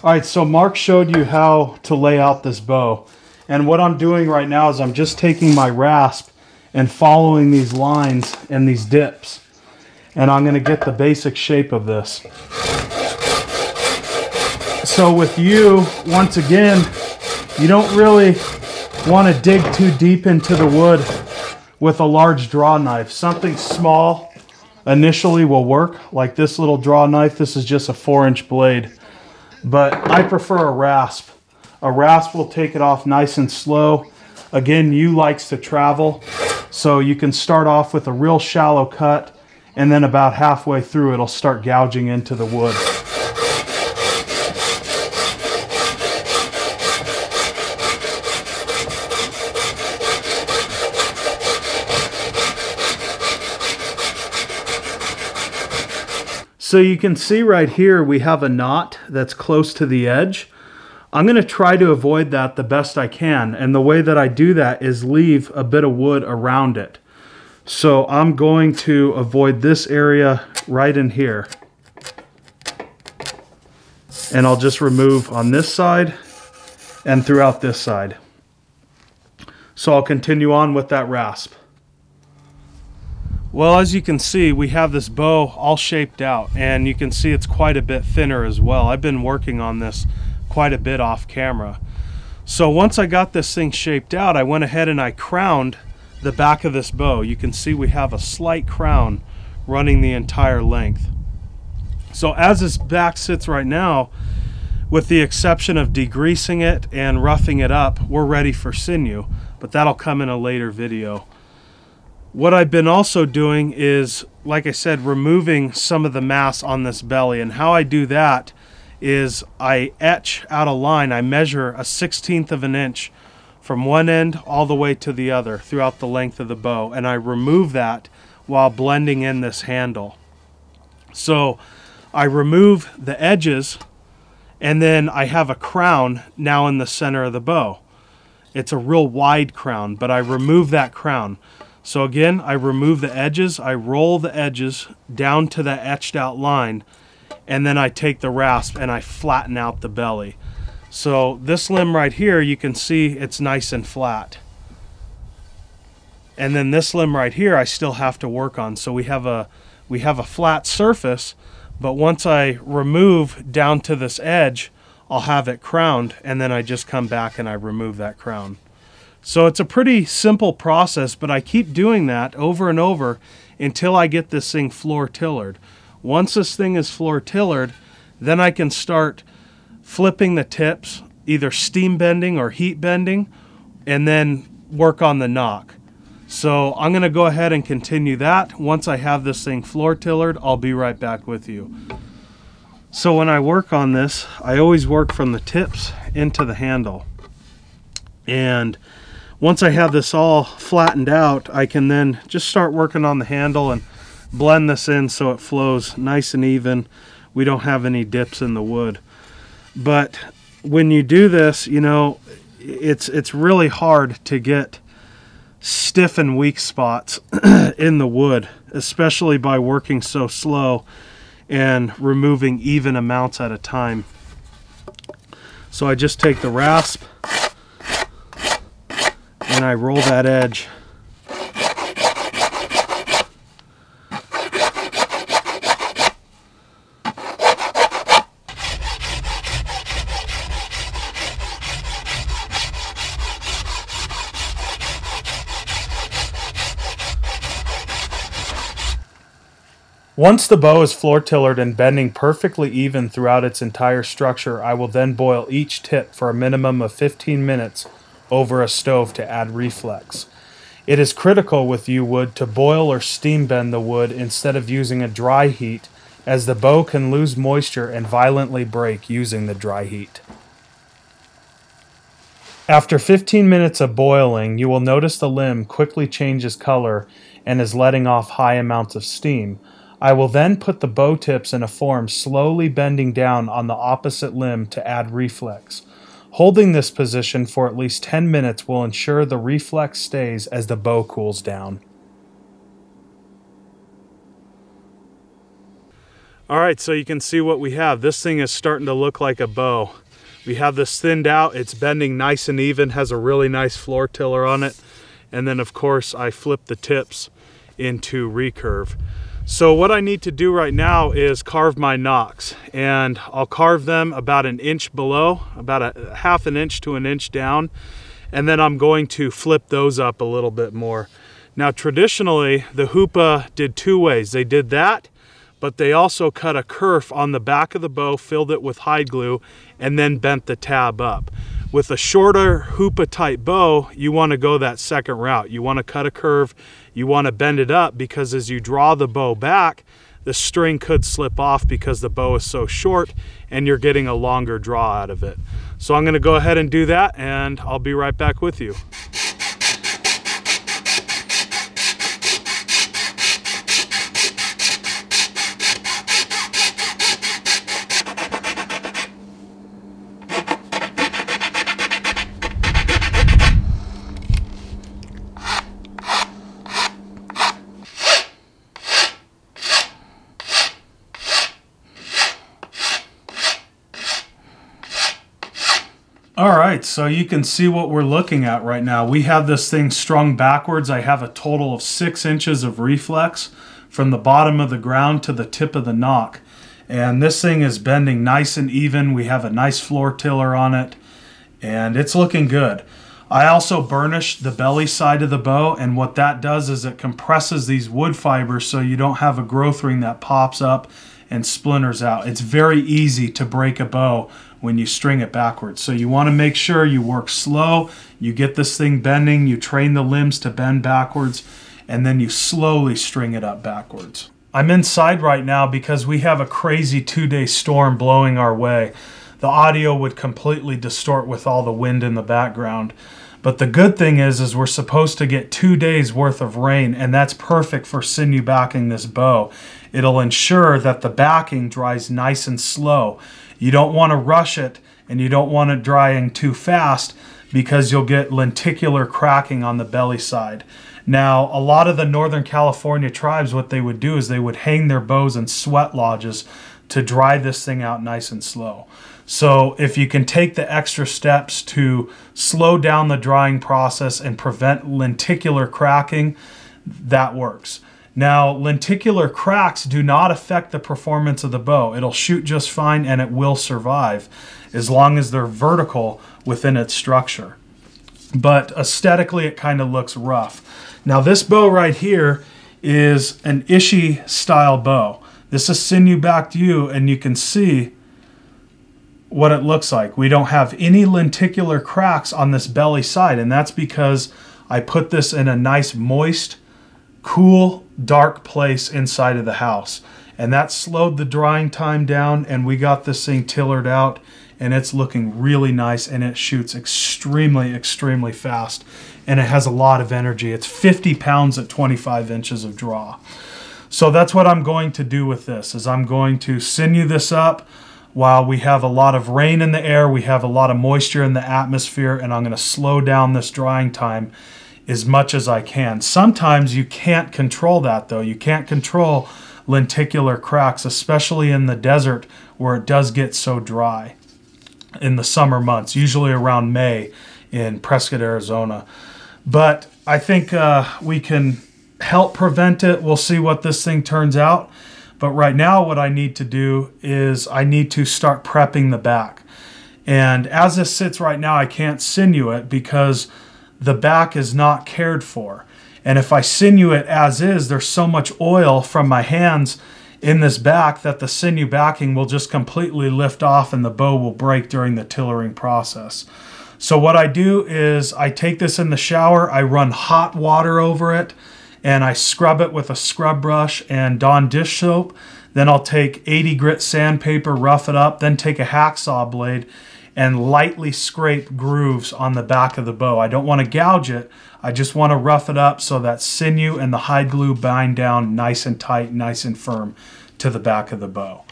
All right, so Mark showed you how to lay out this bow. And what I'm doing right now is I'm just taking my rasp and following these lines and these dips. And I'm gonna get the basic shape of this. So with you, once again, you don't really want to dig too deep into the wood with a large draw knife. Something small initially will work, like this little draw knife. This is just a 4-inch blade. But I prefer a rasp. A rasp will take it off nice and slow. Again, you likes to travel, so you can start off with a real shallow cut, and then about halfway through it'll start gouging into the wood. So you can see right here we have a knot that's close to the edge. I'm going to try to avoid that the best I can, and the way that I do that is leave a bit of wood around it. So I'm going to avoid this area right in here. And I'll just remove on this side and throughout this side. So I'll continue on with that rasp. Well, as you can see, we have this bow all shaped out, and you can see it's quite a bit thinner as well. I've been working on this quite a bit off camera. So once I got this thing shaped out, I went ahead and I crowned the back of this bow. You can see we have a slight crown running the entire length. So as this back sits right now, with the exception of degreasing it and roughing it up, we're ready for sinew, but that'll come in a later video. What I've been also doing is, like I said, removing some of the mass on this belly, and how I do that is I etch out a line. I measure a 1/16 of an inch from one end all the way to the other throughout the length of the bow, and I remove that while blending in this handle. So I remove the edges, and then I have a crown now in the center of the bow. It's a real wide crown, but I remove that crown. So again, I remove the edges, I roll the edges down to that etched out line, and then I take the rasp and I flatten out the belly. So this limb right here, you can see it's nice and flat. And then this limb right here, I still have to work on. So we have a flat surface, but once I remove down to this edge, I'll have it crowned, and then I just come back and I remove that crown. So it's a pretty simple process, but I keep doing that over and over until I get this thing floor tillered. Once this thing is floor tillered, then I can start flipping the tips, either steam bending or heat bending, and then work on the knock. So I'm going to go ahead and continue that. Once I have this thing floor tillered, I'll be right back with you. So when I work on this, I always work from the tips into the handle. And once I have this all flattened out, I can then just start working on the handle and blend this in so it flows nice and even. We don't have any dips in the wood. But when you do this, you know, it's really hard to get stiff and weak spots in the wood, especially by working so slow and removing even amounts at a time. So I just take the rasp and I roll that edge. Once the bow is floor tillered and bending perfectly even throughout its entire structure, I will then boil each tip for a minimum of 15 minutes over a stove to add reflex. It is critical with yew wood to boil or steam bend the wood instead of using a dry heat, as the bow can lose moisture and violently break using the dry heat. After 15 minutes of boiling, you will notice the limb quickly changes color and is letting off high amounts of steam. I will then put the bow tips in a form, slowly bending down on the opposite limb to add reflex. Holding this position for at least 10 minutes will ensure the reflex stays as the bow cools down. All right, so you can see what we have. This thing is starting to look like a bow. We have this thinned out, it's bending nice and even, has a really nice floor tiller on it. And then of course I flip the tips into recurve. So what I need to do right now is carve my nocks, and I'll carve them about an inch below, about a half an inch to an inch down. And then I'm going to flip those up a little bit more. Now traditionally, the Hupa did two ways. They did that, but they also cut a kerf on the back of the bow, filled it with hide glue, and then bent the tab up. With a shorter Hupa type bow, you want to go that second route. You want to cut a curve, you want to bend it up, because as you draw the bow back, the string could slip off because the bow is so short and you're getting a longer draw out of it. So I'm going to go ahead and do that, and I'll be right back with you. All right, so you can see what we're looking at right now. We have this thing strung backwards. I have a total of 6 inches of reflex from the bottom of the ground to the tip of the nock. And this thing is bending nice and even. We have a nice floor tiller on it, and it's looking good. I also burnished the belly side of the bow, and what that does is it compresses these wood fibers so you don't have a growth ring that pops up and splinters out. It's very easy to break a bow when you string it backwards. So you want to make sure you work slow, you get this thing bending, you train the limbs to bend backwards, and then you slowly string it up backwards. I'm inside right now because we have a crazy 2-day storm blowing our way. The audio would completely distort with all the wind in the background. But the good thing is we're supposed to get 2 days worth of rain, and that's perfect for sinew backing this bow. It'll ensure that the backing dries nice and slow. You don't want to rush it, and you don't want it drying too fast, because you'll get lenticular cracking on the belly side. Now, a lot of the Northern California tribes, what they would do is they would hang their bows in sweat lodges to dry this thing out nice and slow. So if you can take the extra steps to slow down the drying process and prevent lenticular cracking, that works. Now, lenticular cracks do not affect the performance of the bow. It'll shoot just fine and it will survive as long as they're vertical within its structure. But aesthetically, it kind of looks rough. Now, this bow right here is an Ishi style bow. This is sinew backed yew, and you can see what it looks like. We don't have any lenticular cracks on this belly side, and that's because I put this in a nice moist, cool, dark place inside of the house, and that slowed the drying time down, and we got this thing tillered out, and it's looking really nice, and it shoots extremely fast, and it has a lot of energy. It's 50 pounds at 25 inches of draw. So that's what I'm going to do with this, is I'm going to sinew this up while we have a lot of rain in the air, we have a lot of moisture in the atmosphere, and I'm going to slow down this drying time as much as I can. Sometimes you can't control that, though. You can't control lenticular cracks, especially in the desert where it does get so dry in the summer months, usually around May in Prescott, Arizona. But I think we can help prevent it. We'll see what this thing turns out. But right now what I need to do is I need to start prepping the back. And as this sits right now, I can't sinew it because the back is not cared for. And if I sinew it as is, there's so much oil from my hands in this back that the sinew backing will just completely lift off and the bow will break during the tillering process. So what I do is I take this in the shower, I run hot water over it, and I scrub it with a scrub brush and Dawn dish soap. Then I'll take 80 grit sandpaper, rough it up, then take a hacksaw blade and lightly scrape grooves on the back of the bow. I don't want to gouge it. I just want to rough it up so that sinew and the hide glue bind down nice and tight, nice and firm to the back of the bow.